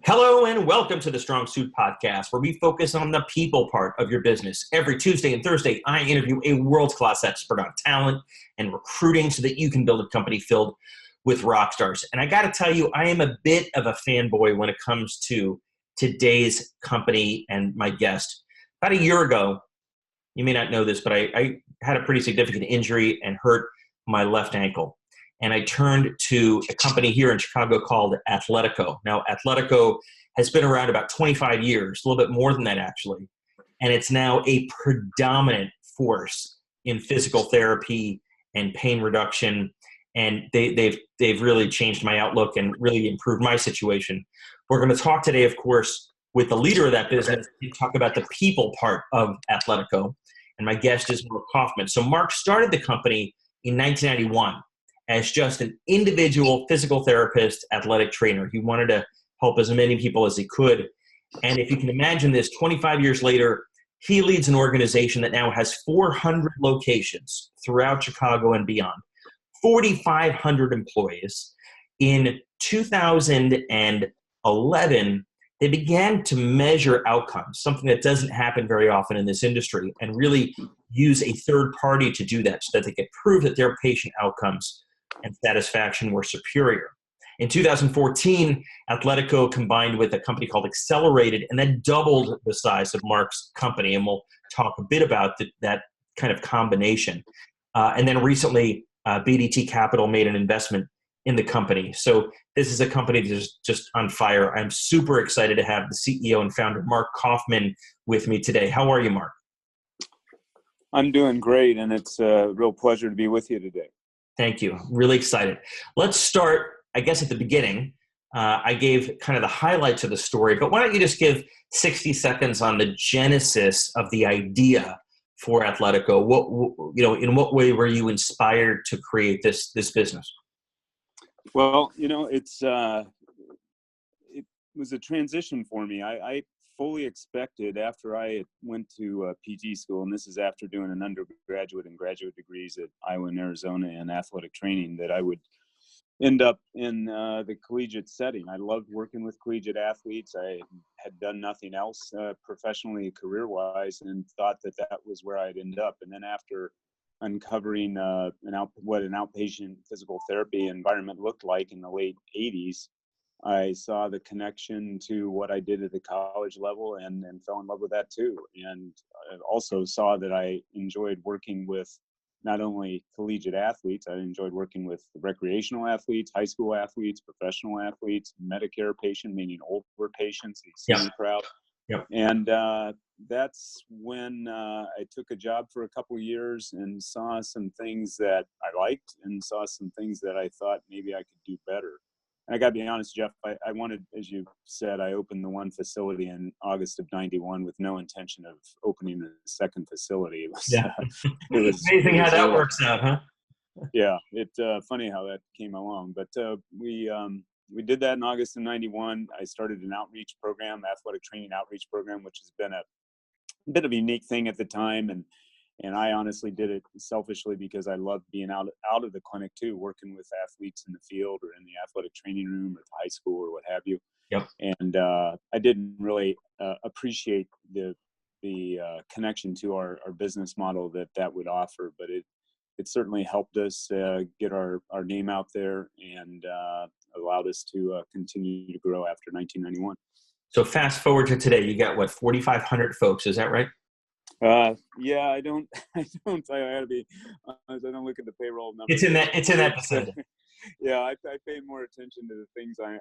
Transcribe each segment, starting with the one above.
Hello and welcome to the Strong Suit Podcast, where we focus on the people part of your business. Every Tuesday and Thursday, I interview a world-class expert on talent and recruiting so that you can build a company filled with rockstars. And I got to tell you, I am a bit of a fanboy when it comes to today's company and my guest. About a year ago, you may not know this, but I had a pretty significant injury and hurt my left ankle. And I turned to a company here in Chicago called Athletico. Now, Athletico has been around about 25 years, a little bit more than that actually. And it's now a predominant force in physical therapy and pain reduction. And they've really changed my outlook and really improved my situation. We're going to talk today, of course, with the leader of that business and talk about the people part of Athletico. And my guest is Mark Kaufman. So Mark started the company in 1991. As just an individual physical therapist, athletic trainer. He wanted to help as many people as he could. And if you can imagine this, 25 years later, he leads an organization that now has 400 locations throughout Chicago and beyond, 4,500 employees. In 2011, they began to measure outcomes, something that doesn't happen very often in this industry, and really use a third party to do that so that they could prove that their patient outcomes and satisfaction were superior. In 2014, Athletico combined with a company called Accelerated and then doubled the size of Mark's company. And we'll talk a bit about that kind of combination. And then recently, BDT Capital made an investment in the company. So this is a company that's just on fire. I'm super excited to have the CEO and founder, Mark Kaufman, with me today. How are you, Mark? I'm doing great, and it's a real pleasure to be with you today. Thank you. Really excited. Let's start, I guess, at the beginning. I gave kind of the highlights of the story, but why don't you just give 60 seconds on the genesis of the idea for Athletico? In what way were you inspired to create this business? Well, it was a transition for me. I fully expected after I went to PG school, and this is after doing an undergraduate and graduate degrees at Iowa and Arizona in athletic training, that I would end up in the collegiate setting. I loved working with collegiate athletes. I had done nothing else professionally, career-wise, and thought that was where I'd end up. And then after uncovering what an outpatient physical therapy environment looked like in the late 80s, I saw the connection to what I did at the college level and fell in love with that too. And I also saw that I enjoyed working with not only collegiate athletes, I enjoyed working with recreational athletes, high school athletes, professional athletes, Medicare patient, meaning older patients, the senior crowd. Yep. And that's when I took a job for a couple of years and saw some things that I liked and saw some things that I thought maybe I could do better. And I got to be honest, Jeff, I wanted, as you said, I opened the one facility in August of 91 with no intention of opening a second facility. It was amazing how that works out, huh? Yeah, funny how that came along. But we did that in August of 91. I started an outreach program, athletic training outreach program, which has been a bit of a unique thing at the time. And I honestly did it selfishly because I loved being out of the clinic too, working with athletes in the field or in the athletic training room or the high school or what have you. Yep. And I didn't really appreciate the connection to our business model that would offer, but it certainly helped us get our name out there and allowed us to continue to grow after 1991. So fast forward to today, you got what, 4,500 folks? Is that right? Yeah, I don't. I gotta be honest. I don't look at the payroll numbers. It's in that vicinity. Yeah, I pay more attention to the things that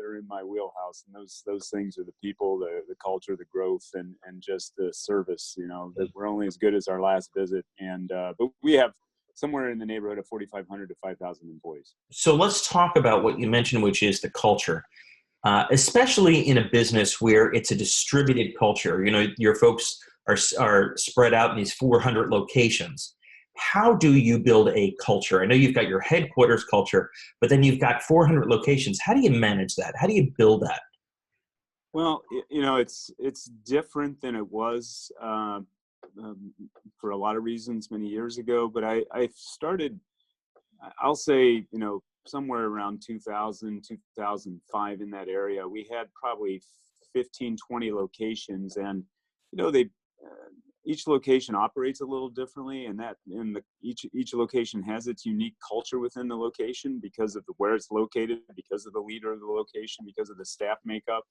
are in my wheelhouse, and those things are the people, the culture, the growth, and just the service. That we're only as good as our last visit, and but we have somewhere in the neighborhood of 4,500 to 5,000 employees. So let's talk about what you mentioned, which is the culture. Especially in a business where it's a distributed culture. Your folks are spread out in these 400 locations. How do you build a culture? I know you've got your headquarters culture, but then you've got 400 locations. How do you manage that? How do you build that? Well, it's different than it was for a lot of reasons many years ago, but I started, I'll say, somewhere around 2000, 2005 in that area. We had probably 15, 20 locations, and they each location operates a little differently, and each location has its unique culture within the location because of where it's located, because of the leader of the location, because of the staff makeup.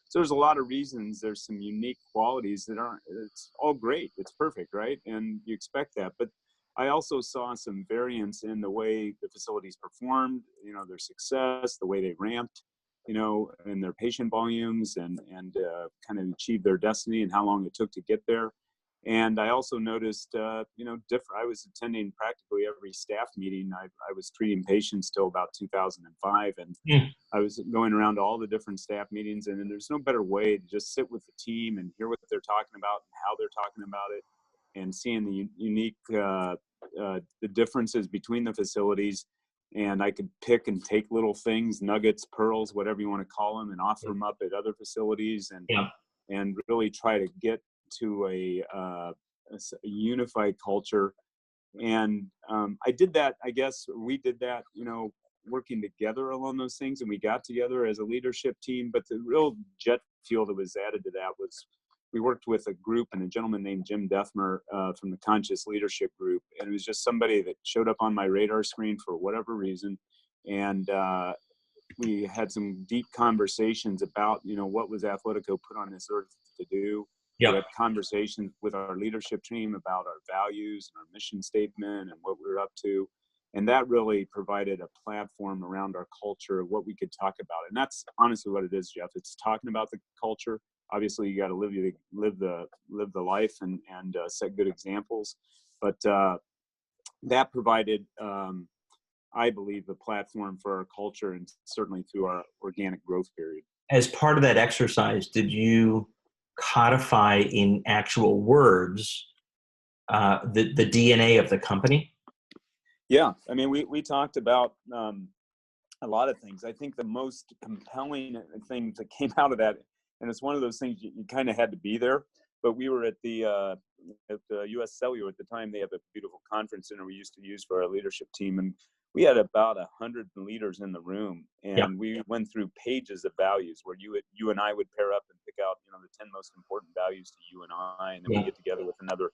So there's a lot of reasons. There's some unique qualities that it's all great. It's perfect, right? And you expect that. But I also saw some variance in the way the facilities performed, their success, the way they ramped, and their patient volumes and kind of achieved their destiny and how long it took to get there. And I also noticed, I was attending practically every staff meeting. I was treating patients till about 2005, and I was going around to all the different staff meetings. And then there's no better way to just sit with the team and hear what they're talking about and how they're talking about it, and seeing the unique, the differences between the facilities. And I could pick and take little things, nuggets, pearls, whatever you want to call them, and offer them up at other facilities, and really try to get to a unified culture. And I did that, I guess we did that, working together along those things, and we got together as a leadership team. But the real jet fuel that was added to that was we worked with a group and a gentleman named Jim Dethmer from the Conscious Leadership Group. And it was just somebody that showed up on my radar screen for whatever reason. And we had some deep conversations about, what was Athletico put on this earth to do. Yep. We had conversations with our leadership team about our values and our mission statement and what we were up to. And that really provided a platform around our culture of what we could talk about. And that's honestly what it is, Jeff. It's talking about the culture. Obviously, you got to live the life and set good examples. But that provided, I believe, the platform for our culture, and certainly through our organic growth period. As part of that exercise, did you codify in actual words the DNA of the company? Yeah, I mean, we talked about a lot of things. I think the most compelling thing that came out of that, and it's one of those things you kind of had to be there, but we were at the U.S. Cellular at the time. They have a beautiful conference center we used to use for our leadership team, and we had about 100 leaders in the room, and we went through pages of values where you and I would pair up and pick out, the 10 most important values to you and I, and then we get together with another,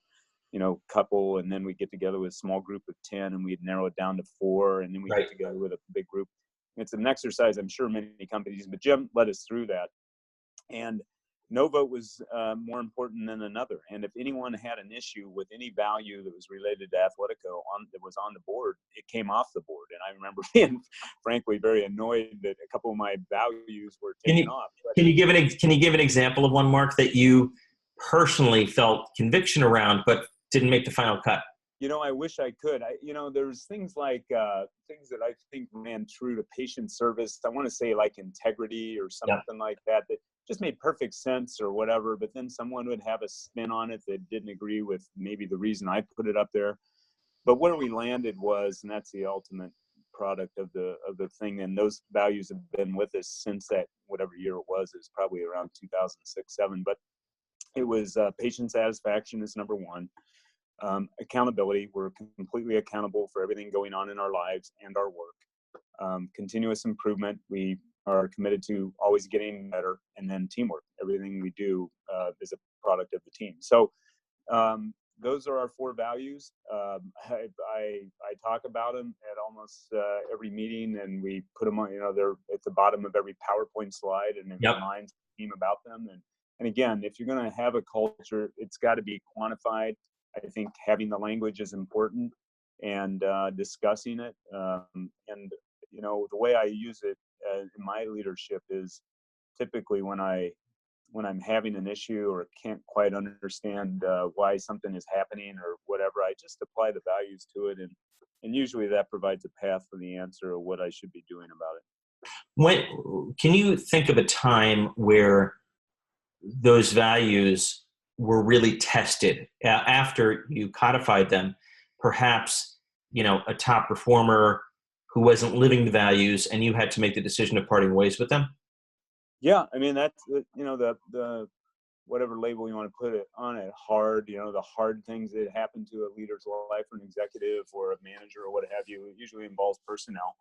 couple, and then we get together with a small group of 10, and we'd narrow it down to 4, and then we get together with a big group. It's an exercise I'm sure many companies, but Jim led us through that, and no vote was more important than another. And if anyone had an issue with any value that was related to Athletico that was on the board, it came off the board. And I remember being, frankly, very annoyed that a couple of my values were taken off. Can you give an example of one, Mark, that you personally felt conviction around, but didn't make the final cut? I wish I could. There's things like things that I think ran true to patient service. I want to say like integrity or something like that just made perfect sense or whatever. But then someone would have a spin on it that didn't agree with maybe the reason I put it up there. But where we landed was, and that's the ultimate product of the thing. And those values have been with us since that, whatever year it was probably around 2006, 2007. But it was patient satisfaction is number one. Accountability, we're completely accountable for everything going on in our lives and our work. Continuous improvement, we are committed to always getting better. And then teamwork, everything we do is a product of the team. So those are our 4 values. I talk about them at almost every meeting, and we put them on, they're at the bottom of every PowerPoint slide, and it reminds the team about them. And again, if you're going to have a culture, it's got to be quantified. I think having the language is important, and discussing it. And the way I use it in my leadership is typically when I'm having an issue or can't quite understand why something is happening or whatever, I just apply the values to it, and usually that provides a path for the answer of what I should be doing about it. Can you think of a time where those values were really tested after you codified them? Perhaps, a top performer who wasn't living the values and you had to make the decision of parting ways with them? Yeah. I mean, that's, the whatever label you want to put it on it, hard, the hard things that happen to a leader's life or an executive or a manager or what have you, it usually involves personnel.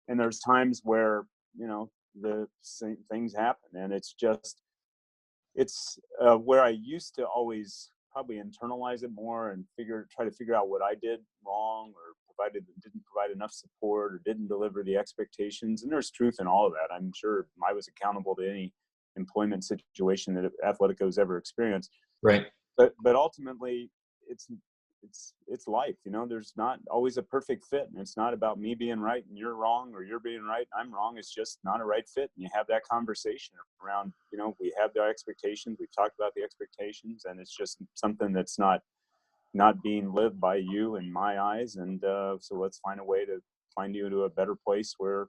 And there's times where, the same things happen, and it's where I used to always probably internalize it more and try to figure out what I did wrong, or didn't provide enough support, or didn't deliver the expectations. And there's truth in all of that. I'm sure I was accountable to any employment situation that Athletico's ever experienced. Right. But ultimately, it's life. There's not always a perfect fit, and it's not about me being right and you're wrong, or you're being right and I'm wrong. It's just not a right fit. And you have that conversation around, we have the expectations. We've talked about the expectations, and it's just something that's not being lived by you in my eyes. And so let's find a way to find you to a better place where,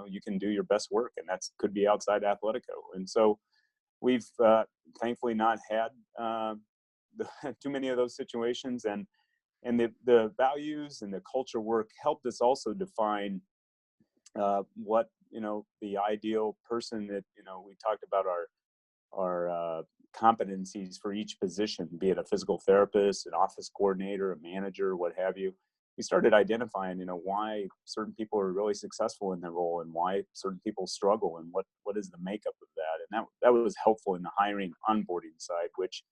you can do your best work. And that could be outside Athletico. And so we've thankfully not had too many of those situations. And the values and the culture work helped us also define what, the ideal person that, we talked about our competencies for each position, be it a physical therapist, an office coordinator, a manager, what have you. We started identifying, why certain people are really successful in their role and why certain people struggle, and what is the makeup of that. And that was helpful in the hiring onboarding side, which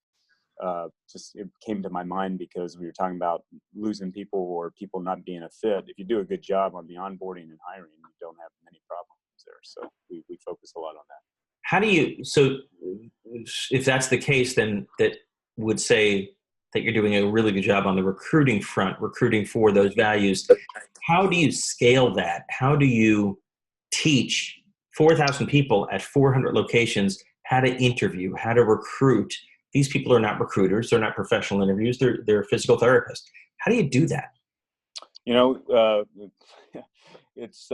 it came to my mind because we were talking about losing people or people not being a fit. If you do a good job on the onboarding and hiring, you don't have many problems there. So we focus a lot on that. How do you, so if that's the case, then that would say that you're doing a really good job on the recruiting front, recruiting for those values. How do you scale that? How do you teach 4,000 people at 400 locations how to interview, how to recruit? These people are not recruiters. They're not professional interviews. They're physical therapists. How do you do that? It's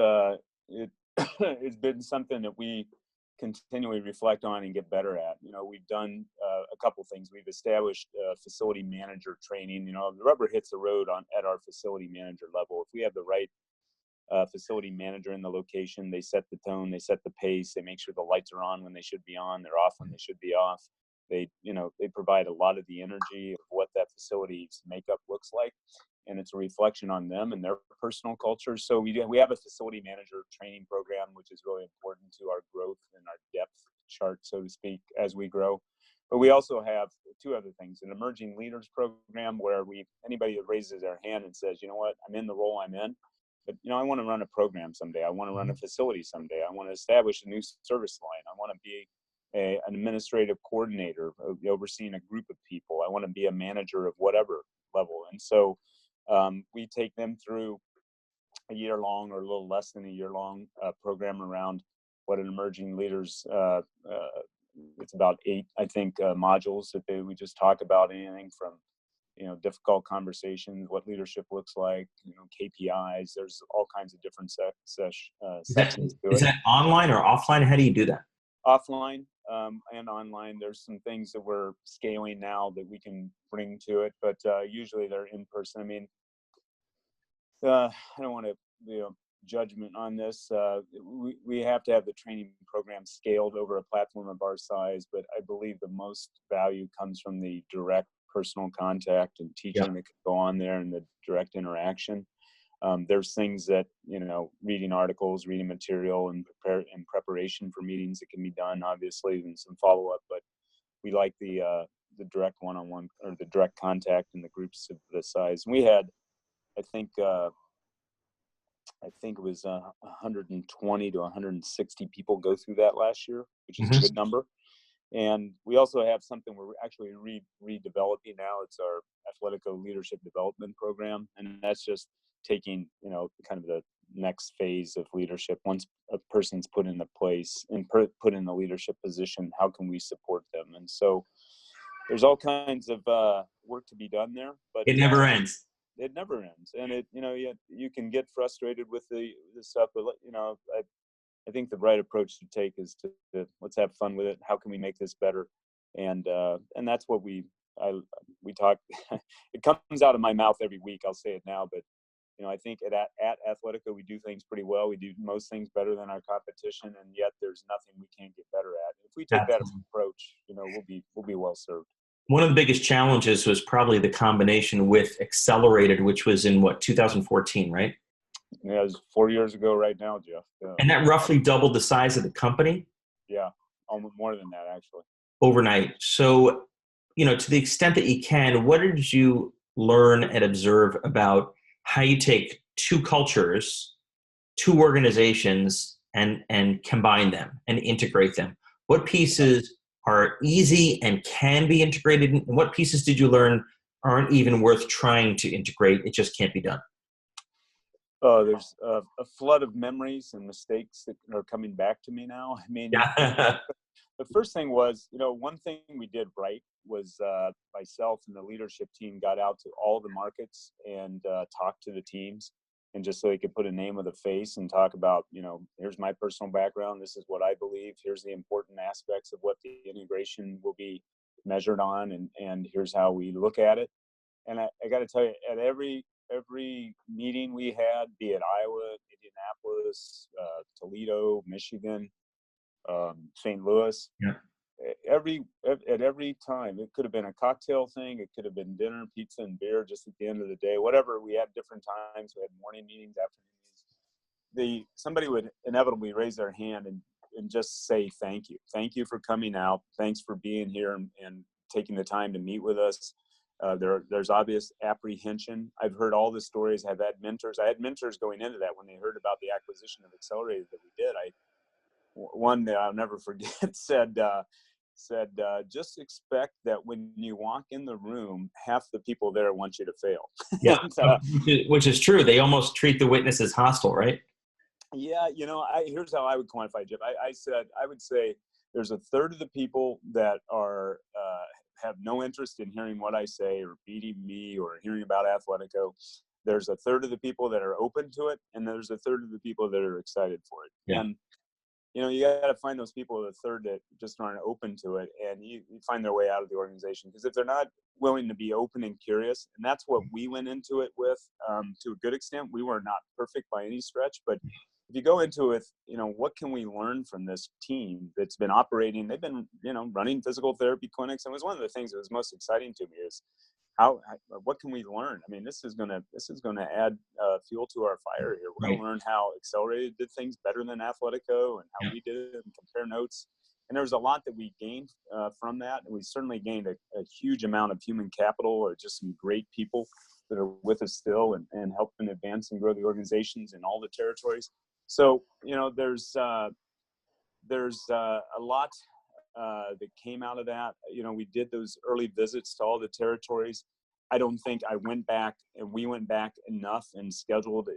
been something that we continually reflect on and get better at. We've done a couple things. We've established facility manager training. The rubber hits the road at our facility manager level. If we have the right facility manager in the location, they set the tone, they set the pace, they make sure the lights are on when they should be on, they're off when they should be off. They provide a lot of the energy of what that facility's makeup looks like, and it's a reflection on them and their personal culture. So we have a facility manager training program, which is really important to our growth and our depth chart, so to speak, as we grow. But we also have two other things: an emerging leaders program, where anybody that raises their hand and says, you know what, I'm in the role I'm in, but I want to run a program someday. I want to run a facility someday. I want to establish a new service line. I want to be an administrative coordinator, overseeing a group of people. I want to be a manager of whatever level. And so we take them through a year-long or a little less than a year-long program around what an emerging leaders, it's about 8, I think, modules that we just talk about, anything from, difficult conversations, what leadership looks like, KPIs. There's all kinds of different sections to it. Is that online or offline? How do you do that? Offline and online. There's some things that we're scaling now that we can bring to it, but usually they're in person. I mean, I don't want to, judgment on this. We have to have the training program scaled over a platform of our size, but I believe the most value comes from the direct personal contact and teaching that can go on there, and the direct interaction. There's things that, reading articles, reading material, and preparation for meetings that can be done, obviously, and some follow-up. But we like the direct one-on-one, or the direct contact in the groups of this size. And we had, I think it was 120 to 160 people go through that last year, which is a good number. And we also have something we're actually redeveloping now. It's our Athletico Leadership Development Program, and that's just taking, kind of the next phase of leadership. Once a person's put into place and put in the leadership position, how can we support them? And so there's all kinds of work to be done there, but it never ends. It never ends. And you can get frustrated with the stuff, but I think the right approach to take is to let's have fun with it. How can we make this better? And that's what we talk. It comes out of my mouth every week. I'll say it now, but I think at Athletico we do things pretty well. We do most things better than our competition, and yet there's nothing we can't get better at. If we take that approach, we'll be well served. One of the biggest challenges was probably the combination with Accelerated, which was in 2014, right? Yeah, it was 4 years ago right now, Jeff. And that roughly doubled the size of the company? Yeah, almost more than that, actually. Overnight. So, to the extent that you can, what did you learn and observe about how you take two cultures, two organizations, and combine them and integrate them? What pieces are easy and can be integrated? And what pieces did you learn aren't even worth trying to integrate? It just can't be done. There's a flood of memories and mistakes that are coming back to me now. I mean, Yeah. the first thing was, one thing we did right was myself and the leadership team got out to all the markets and talked to the teams, and just so they could put a name with a face and talk about, here's my personal background. This is what I believe. Here's the important aspects of what the integration will be measured on, and here's how we look at it. And I got to tell you, at every meeting we had, be it Iowa, Indianapolis, Toledo, Michigan, St. Louis, Yeah. at every time, it could have been a cocktail thing, it could have been dinner, pizza and beer just at the end of the day, whatever. We had different times. We had morning meetings, afternoon meetings. Somebody would inevitably raise their hand and just say thank you. Thank you for coming out. Thanks for being here and taking the time to meet with us. There's obvious apprehension. I've heard all the stories. I've had mentors. I had mentors going into that when they heard about the acquisition of Accelerated that we did. One that I'll never forget said, just expect that when you walk in the room, half the people there want you to fail. Yeah. And, Which is true. They almost treat the witness as hostile, right? yeah, here's how I would quantify it, Jeff. I would say there's a third of the people that are have no interest in hearing what I say or beating me or hearing about Athletico. There's a third of the people that are open to it, and there's a third of the people that are excited for it. Yeah. And you got to find those people, the third that just aren't open to it, and you find their way out of the organization. Because if they're not willing to be open and curious, and that's what we went into it with, to a good extent. We were not perfect by any stretch, but if you go into it, what can we learn from this team that's been operating? They've been, running physical therapy clinics. And it was one of the things that was most exciting to me is what can we learn? I mean, this is gonna add fuel to our fire here. We're gonna learn how Accelerated did things better than Athletico and how we did it and compare notes. And there was a lot that we gained from that. And we certainly gained a huge amount of human capital, or just some great people that are with us still and helping advance and grow the organizations in all the territories. So, there's a lot that came out of that. We did those early visits to all the territories. I don't think we went back enough and scheduled,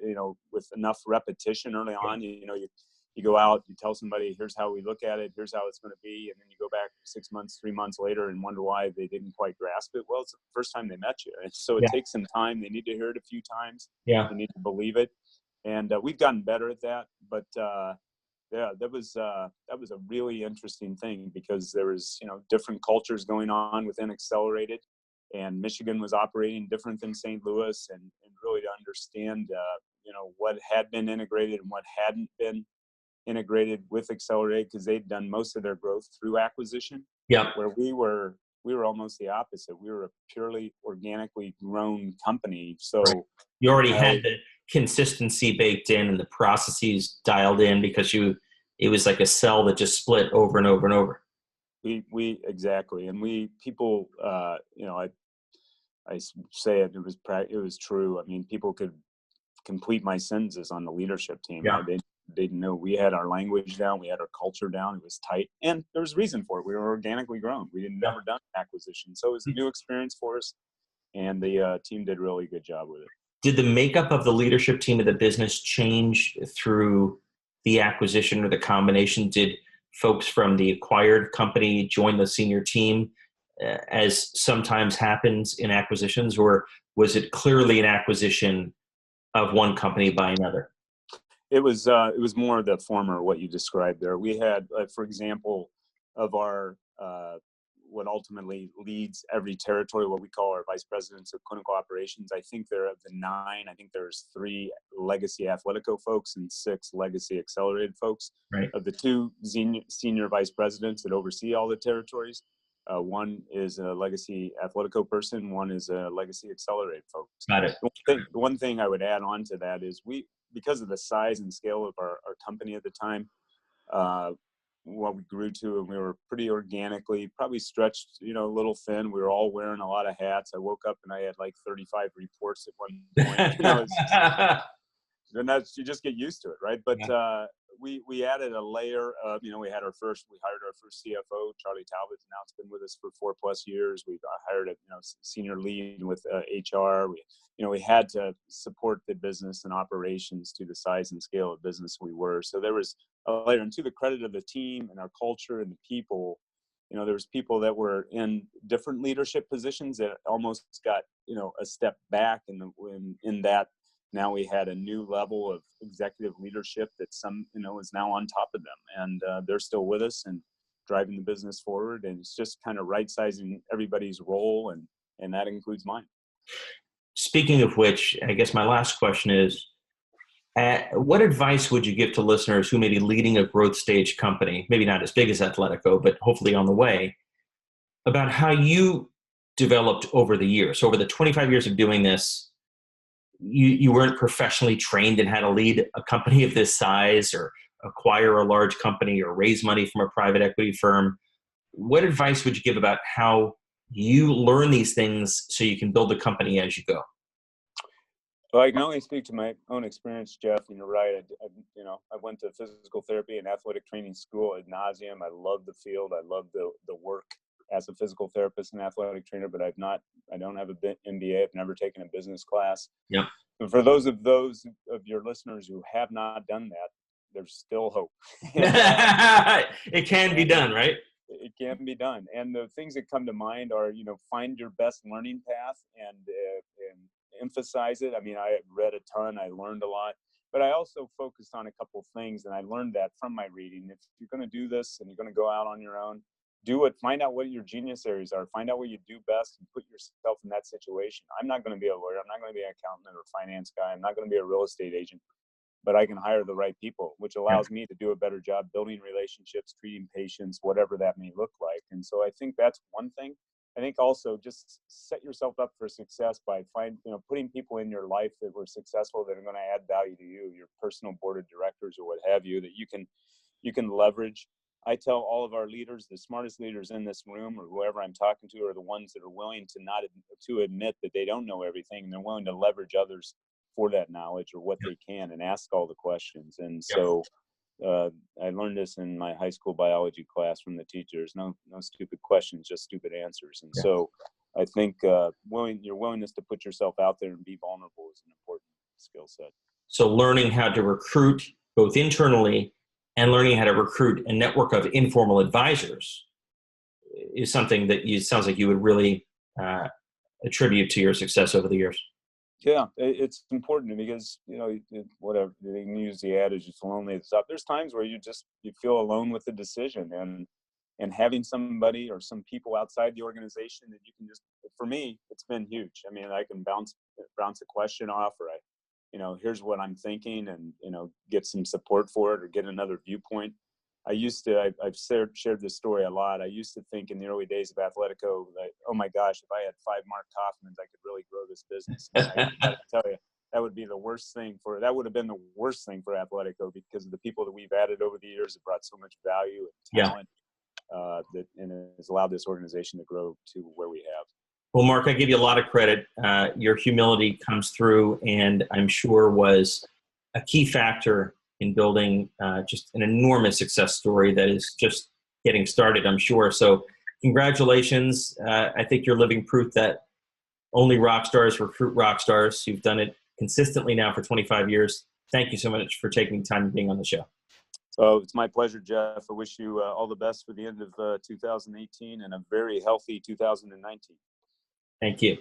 with enough repetition early on. You go out, you tell somebody, here's how we look at it, here's how it's going to be. And then you go back 6 months, 3 months later and wonder why they didn't quite grasp it. Well, it's the first time they met you. And so it takes some time. They need to hear it a few times. Yeah. They need to believe it. And we've gotten better at that. But, that was a really interesting thing, because there was, different cultures going on within Accelerated, and Michigan was operating different than St. Louis, and really to understand, what had been integrated and what hadn't been integrated with Accelerated, because they'd done most of their growth through acquisition. Yeah. Where we were almost the opposite. We were a purely organically grown company. So you already had the consistency baked in and the processes dialed in, because it was like a cell that just split over and over and over. We exactly. And people, I say it was true. I mean, people could complete my sentences on the leadership team. Yeah. They know we had our language down. We had our culture down. It was tight. And there was reason for it. We were organically grown. We had never done acquisition. So it was a new experience for us. And the team did a really good job with it. Did the makeup of the leadership team of the business change through the acquisition or the combination? Did folks from the acquired company join the senior team, as sometimes happens in acquisitions, or was it clearly an acquisition of one company by another? It was more the former, what you described there. We had, for example, of our what ultimately leads every territory, what we call our vice presidents of clinical operations. I think there of the 9, I think there's 3 legacy Athletico folks and 6 legacy Accelerated folks. Right. Of the 2 senior vice presidents that oversee all the territories, one is a legacy Athletico person, one is a legacy Accelerated folks. Got it. The one thing I would add on to that is because of the size and scale of our company at the time, what we grew to, and we were pretty organically, probably stretched, a little thin. We were all wearing a lot of hats. I woke up and I had like 35 reports at one point. And that's, you just get used to it, right? But we added a layer of, we hired our first CFO, Charlie Talbot, and now it's been with us for 4+ years. We've hired a senior lead with HR. We had to support the business and operations to the size and scale of business we were. So there was a layer, and to the credit of the team and our culture and the people, there was people that were in different leadership positions that almost got a step back in that. Now we had a new level of executive leadership that is now on top of them, and they're still with us and driving the business forward. And it's just kind of right sizing everybody's role, and that includes mine. Speaking of which, I guess my last question is, what advice would you give to listeners who may be leading a growth stage company, maybe not as big as Athletico, but hopefully on the way, about how you developed over the years? So over the 25 years of doing this, you weren't professionally trained in how to lead a company of this size, or acquire a large company, or raise money from a private equity firm. What advice would you give about how you learn these things so you can build a company as you go? Well, I can only speak to my own experience, Jeff. And you're right. I went to physical therapy and athletic training school ad nauseum. I love the field. I love the work as a physical therapist and athletic trainer, but I don't have an MBA. I've never taken a business class. Yep. But for those of your listeners who have not done that, there's still hope. It can be done, right? It can be done. And the things that come to mind are, find your best learning path and emphasize it. I mean, I read a ton, I learned a lot, but I also focused on a couple things, and I learned that from my reading. If you're going to do this and you're going to go out on your own, do it. Find out what your genius areas are. Find out what you do best and put yourself in that situation. I'm not going to be a lawyer. I'm not going to be an accountant or finance guy. I'm not going to be a real estate agent, but I can hire the right people, which allows me to do a better job building relationships, treating patients, whatever that may look like. And so I think that's one thing. I think also just set yourself up for success by putting people in your life that were successful, that are going to add value to you, your personal board of directors or what have you, that you can leverage. I tell all of our leaders, the smartest leaders in this room or whoever I'm talking to, are the ones that are willing to admit that they don't know everything, and they're willing to leverage others for that knowledge or what they can, and ask all the questions. And so I learned this in my high school biology class from the teachers. No stupid questions, just stupid answers. And so I think your willingness to put yourself out there and be vulnerable is an important skill set. So learning how to recruit both internally and learning how to recruit a network of informal advisors is something that sounds like you would really attribute to your success over the years. Yeah, it's important because, whatever, they can use the adage, it's lonely and stuff. There's times where you feel alone with the decision, and having somebody or some people outside the organization that you can for me, it's been huge. I mean, I can bounce a question off, or here's what I'm thinking, and, get some support for it or get another viewpoint. I've shared this story a lot. I used to think in the early days of Athletico, like, oh my gosh, if I had 5 Mark Kaufmans, I could really grow this business. And I got to tell you, that would have been the worst thing for Athletico, because of the people that we've added over the years have brought so much value and talent and it has allowed this organization to grow to where we have. Well, Mark, I give you a lot of credit. Your humility comes through, and I'm sure was a key factor in building just an enormous success story that is just getting started, I'm sure. So congratulations. I think you're living proof that only rock stars recruit rock stars. You've done it consistently now for 25 years. Thank you so much for taking the time and being on the show. So it's my pleasure, Jeff. I wish you all the best for the end of 2018 and a very healthy 2019. Thank you.